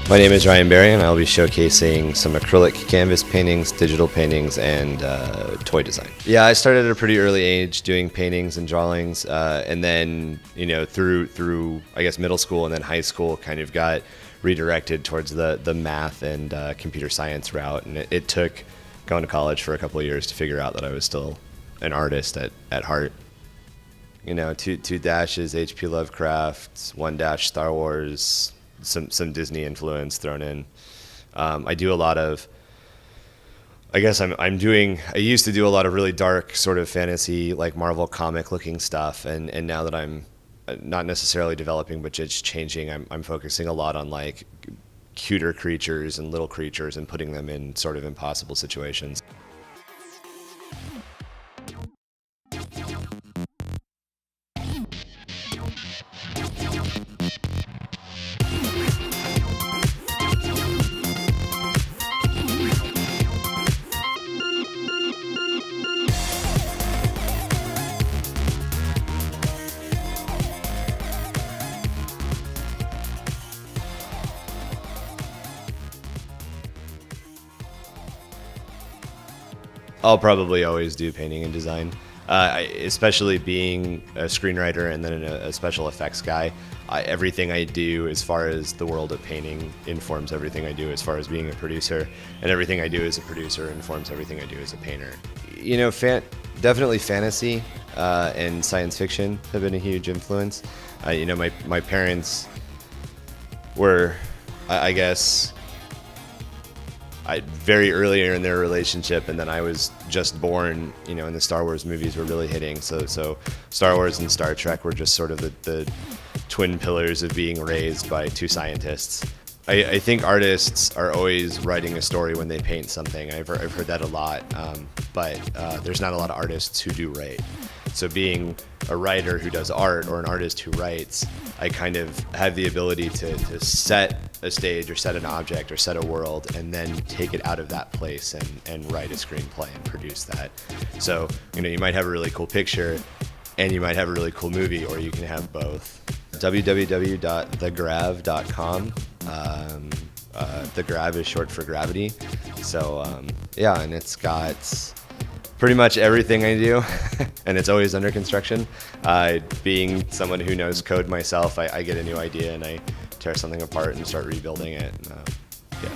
My name is Ryan Berry, and I'll be showcasing some acrylic canvas paintings, digital paintings, and toy design. Yeah, I started at a pretty early age doing paintings and drawings, and then through I guess middle school and then high school, kind of got redirected towards the math and computer science route, and it took going to college for a couple of years to figure out that I was still an artist at heart. Two dashes H.P. Lovecraft, one dash Star Wars. Some Disney influence thrown in. I do a lot of, I guess I used to do a lot of really dark sort of fantasy, like Marvel comic looking stuff. And now that I'm not necessarily developing, but just changing, I'm focusing a lot on like cuter creatures and little creatures and putting them in sort of impossible situations. I'll probably always do painting and design, especially being a screenwriter and then a special effects guy. Everything I do as far as the world of painting informs everything I do as far as being a producer, and everything I do as a producer informs everything I do as a painter. Definitely fantasy and science fiction have been a huge influence. My parents were, I guess, very earlier in their relationship, and then I was just born, and the Star Wars movies were really hitting. So Star Wars and Star Trek were just sort of the twin pillars of being raised by two scientists. I think artists are always writing a story when they paint something. I've heard that a lot, but there's not a lot of artists who do write. So being a writer who does art or an artist who writes, I kind of have the ability to set a stage or set an object or set a world and then take it out of that place and write a screenplay and produce that. So, you might have a really cool picture and you might have a really cool movie, or you can have both. www.thegrav.com. The Grav is short for gravity. So, and it's got pretty much everything I do, and it's always under construction. Being someone who knows code myself, I get a new idea and I tear something apart and start rebuilding it. Yeah.